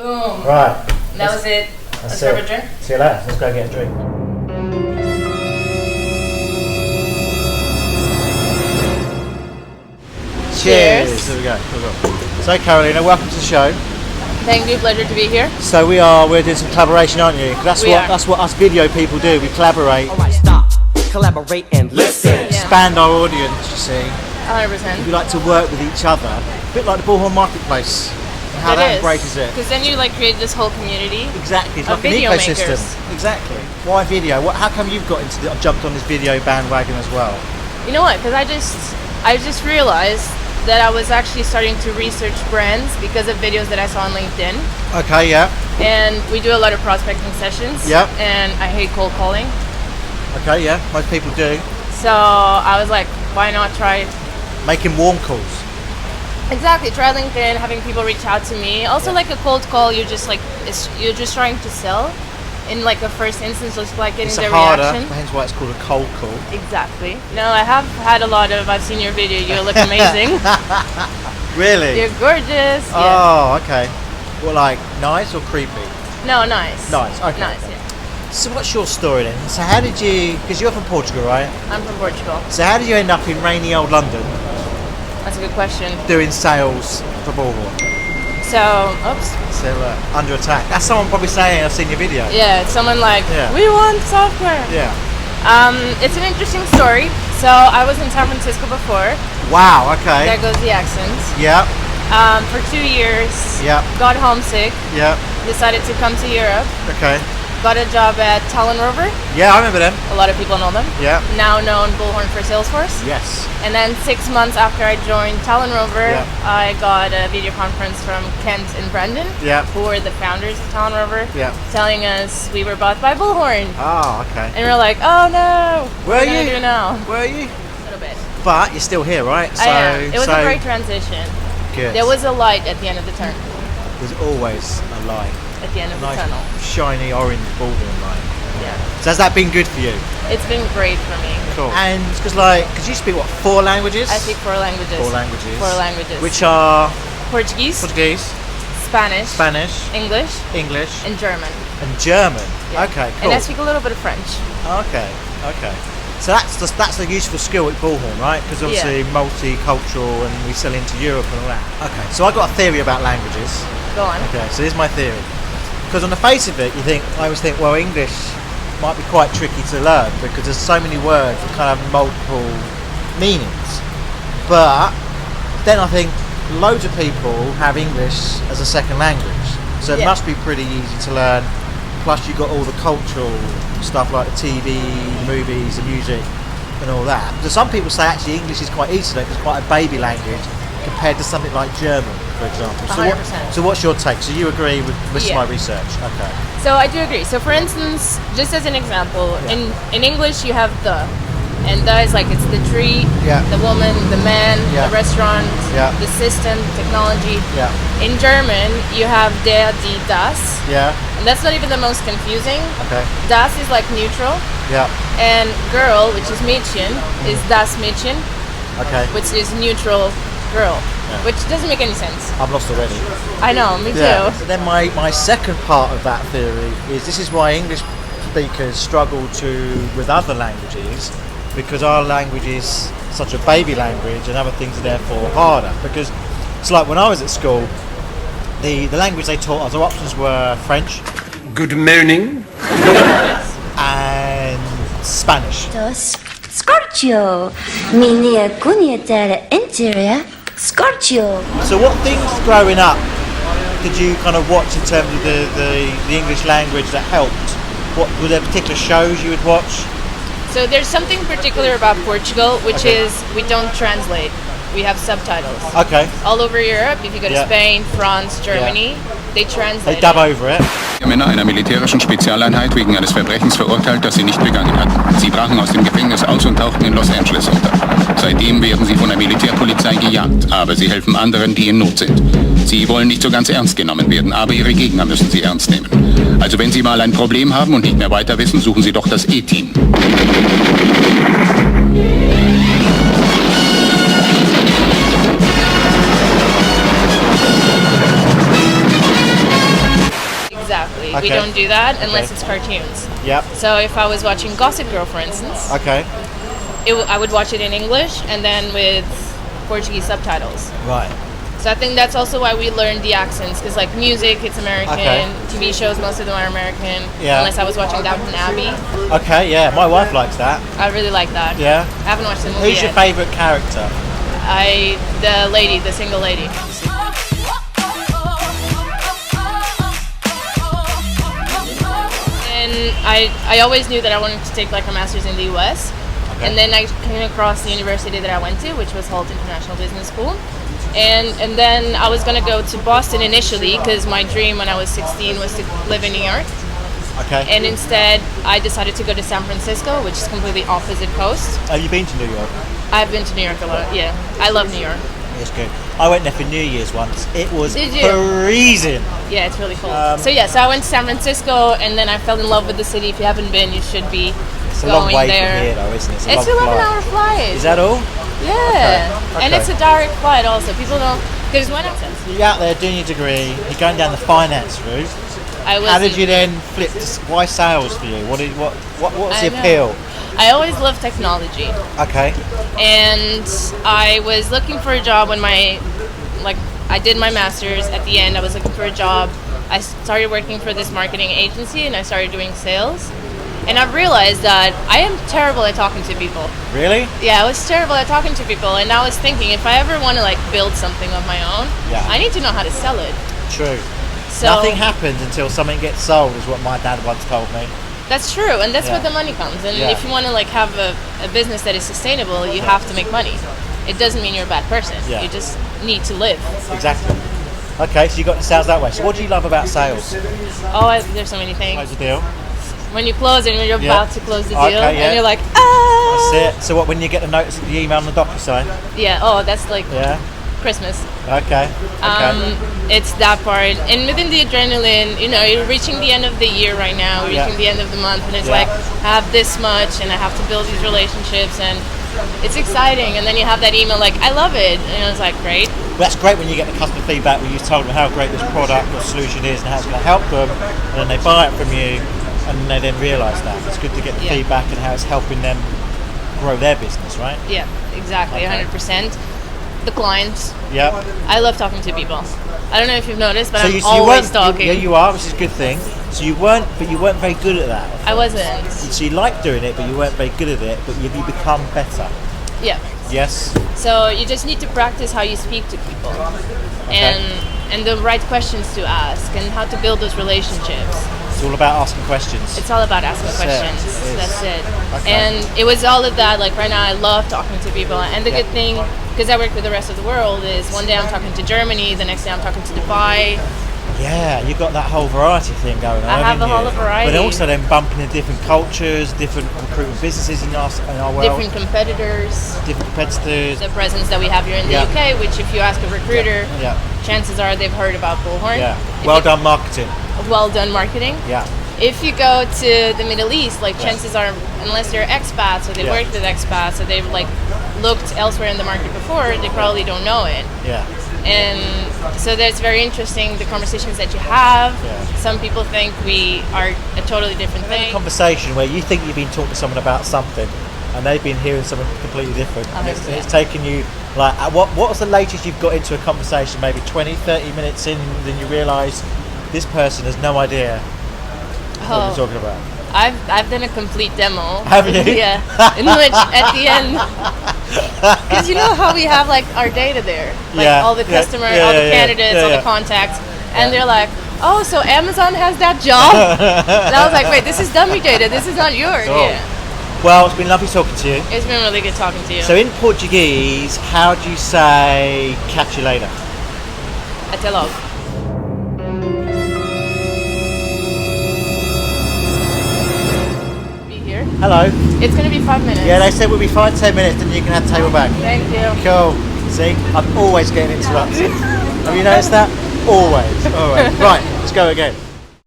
Boom. Right. And that was it. Let's grab a drink. See you later. Let's go get a drink. Cheers. There we go. So Carolina, welcome to the show. Thank you. Pleasure to be here. So we're doing some collaboration, aren't you? That's what us video people do. We collaborate. Alright, stop. Collaborate and listen. Expand our audience, you see. 100%. We like to work with each other. A bit like the Bullhorn Marketplace. And how that embraces it. Because then you create this whole community. Exactly, it's like an video ecosystem. makers. Exactly. Why video? How come you've jumped on this video bandwagon as well? You know what? Because I just realized that I was actually starting to research brands because of videos that I saw on LinkedIn. Okay, yeah. And we do a lot of prospecting sessions. Yeah. And I hate cold calling. Okay, yeah. Most people do. So I was like, why not try making warm calls? Exactly. Try LinkedIn, having people reach out to me. Also, like a cold call, you're just trying to sell. In like a first instance, just like getting their reaction. Hence why it's called a cold call. Exactly. No, I have had a lot of. I've seen your video. You look amazing. Really? You're gorgeous. Oh, okay. Well, like nice or creepy? No, nice. Nice. Okay. Nice. Yeah. So what's your story then? So how did you? Because you're from Portugal, right? I'm from Portugal. So how did you end up in rainy old London? That's a good question. Doing sales for Bullhorn. So, oops. So under attack. That's someone probably saying I've seen your video. Yeah, it's someone like, we want software. Yeah. It's an interesting story. So I was in San Francisco before. Wow, okay. There goes the accent. Yeah. For 2 years. Yeah. Got homesick. Yeah. Decided to come to Europe. Okay. Got a job at Talon Rover. Yeah, I remember them. A lot of people know them. Yeah. Now known Bullhorn for Salesforce. Yes. And then 6 months after I joined Talon Rover, I got a video conference from Kent and Brendan, who were the founders of Talon Rover, telling us we were bought by Bullhorn. Oh, okay. And we're like, oh no, what are you gonna do now? Where are you? A little bit. But you're still here, right? I am. It was a great transition. Good. There was a light at the end of the tunnel. There's always a light. At the end of the nice tunnel. Shiny orange Bullhorn light. Yeah. So has that been good for you? It's been great for me. Cool. And because you speak what, 4 languages? I speak 4 languages. 4 languages. 4 languages. Which are? Portuguese. Spanish. English. And German. And German. Yeah. Okay, cool. And I speak a little bit of French. Okay. So that's a useful skill at Bullhorn, right? Because obviously multicultural and we sell into Europe and all that. Okay. So I got a theory about languages. Go on. Okay. So here's my theory. Because on the face of it, I always think, well, English might be quite tricky to learn because there's so many words that kind of have multiple meanings. But then I think loads of people have English as a second language, so it must be pretty easy to learn. Plus you've got all the cultural stuff like the TV, the movies, the music and all that. So some people say actually English is quite easy to learn because it's quite a baby language compared to something like German, for example. 100%. So what's your take? So you agree with my research? Okay. So I do agree. So for instance, just as an example, in English you have the, and the is like it's the tree, the woman, the man, the restaurant, the system, technology. Yeah. In German you have der, die, das. Yeah. And that's not even the most confusing. Okay. Das is like neutral. Yeah. And girl, which is Mädchen, is das Mädchen. Okay. Which is neutral girl. Which doesn't make any sense. I'm lost already. I know, me too. So then my second part of that theory is this is why English speakers struggle with other languages, because our language is such a baby language and other things are therefore harder. Because it's like when I was at school, the language they taught us, our options were French. Good morning. And Spanish. Scorchio, mini cunietare interior, Scorchio. So what things growing up did you kind of watch in terms of the English language that helped? What were there particular shows you would watch? So there's something particular about Portugal, which is we don't translate. We have subtitles. Okay. All over Europe, if you go to Spain, France, Germany, they translate. They dub over it. Männer einer militärischen Spezialeinheit wegen eines Verbrechens verurteilt, das sie nicht begangen hatten. Sie brachen aus dem Gefängnis aus und tauchten in Los Angeles unter. Seitdem werden sie von der Militärpolizei gejagt, aber sie helfen anderen, die in Not sind. Sie wollen nicht so ganz ernst genommen werden, aber ihre Gegner müssen sie ernst nehmen. Also wenn Sie mal ein Problem haben und nicht mehr weiter wissen, suchen Sie doch das E-Team. Exactly. Okay. We don't do that unless it's cartoons. Yep. So if I was watching Gossip Girl, for instance, Okay. I would watch it in English and then with Portuguese subtitles. Right. So I think that's also why we learned the accents, because like music, it's American. Okay. TV shows, most of them are American. Yeah. Unless I was watching Downton Abbey. Okay, yeah. My wife likes that. I really like that. Yeah. I haven't watched the movie Who's your yet. favourite character? The single lady. And I always knew that I wanted to take like a master's in the US. Okay. And then I came across the university that I went to, which was Holt International Business School. And then I was going to go to Boston initially because my dream when I was 16 was to live in New York. Okay. And instead, I decided to go to San Francisco, which is completely opposite coast. Have you been to New York? I've been to New York a lot, yeah. I love New York. It's good. I went there for New Year's once. It was Did you? freezing. Yeah, it's really cool. So I went to San Francisco and then I fell in love with the city. If you haven't been, you should be It's a going long way there. from here, though, isn't it? It's a long 11-hour flight. Is that all? Yeah. Okay. And it's a direct flight also. People don't... Because when I You're out there doing your degree. You're going down the finance route. How did you then flip? Why sales for you? What's the appeal? I always loved technology. Okay. And I was looking for a job when I did my master's. At the end, I was looking for a job. I started working for this marketing agency and I started doing sales. And I realized that I am terrible at talking to people. Really? Yeah, I was terrible at talking to people. And I was thinking, if I ever want to build something of my own, I need to know how to sell it. True. So, nothing happens until something gets sold, is what my dad once told me. That's true, and that's where the money comes. And if you want to have a business that is sustainable, you have to make money. It doesn't mean you're a bad person. You just need to live. Exactly. Okay, so you got the sales that way. So what do you love about sales? Oh, there's so many things. Close the deal. When you close and when you're about to close the deal, and you're like, That's it. So what? When you get the notice, the email on the DocuSign? Yeah. Oh, that's Christmas. Okay. It's that part, and within the adrenaline, you're reaching the end of the year right now, reaching the end of the month, and it's I have this much, and I have to build these relationships, and it's exciting. And then you have that email I love it, and it's great. Well, that's great when you get the customer feedback when you told them how great this product or solution is and how it's going to help them, and then they buy it from you, and they then realise that. It's good to get the feedback and how it's helping them grow their business, right? Yeah, exactly, 100%. The clients. Yeah. I love talking to people. I don't know if you've noticed, but I'm you always talking. Yeah, you are, which is a good thing. So you weren't very good at that. I wasn't. So you liked doing it, but you weren't very good at it. But you become better. Yeah. Yes. So you just need to practice how you speak to people, and the right questions to ask, and how to build those relationships. It's all about asking questions. It's all about asking questions. That's it. Okay. And it was all of that. Right now, I love talking to people. And the good thing, because I work with the rest of the world, is one day I'm talking to Germany, the next day I'm talking to Dubai. Yeah, you've got that whole variety thing going on. I have a whole variety. But also then bumping into different cultures, different recruitment businesses in our world. Different competitors. The presence that we have here in the UK, which if you ask a recruiter, chances are they've heard about Bullhorn. Yeah. Well done marketing. Well done marketing. Yeah. If you go to the Middle East, chances are, unless they're expats or they worked with expats or they've looked elsewhere in the market before, they probably don't know it. Yeah. And so that's very interesting, the conversations that you have. Some people think we are a totally different thing. A conversation where you think you've been talking to someone about something and they've been hearing something completely different. And it's taken you, what was the latest you've got into a conversation, maybe 20, 30 minutes in, then you realise this person has no idea what you're talking about? I've done a complete demo. Have you? Yeah. In which at the end, because you know how we have our data there, all the customers, all the candidates, all the contacts, and they're like, oh, so Amazon has that job? And I was like, wait, this is dummy data. This is not yours. Oh. Yeah. Well, it's been lovely talking to you. It's been really good talking to you. So in Portuguese, how do you say catch you later? Até logo. Hello. It's going to be 5 minutes. Yeah, they said we'll be 5-10 minutes, then you can have the table back. Thank you. Cool. See, I'm always getting interrupted. Have you noticed that? Always. Right, let's go again.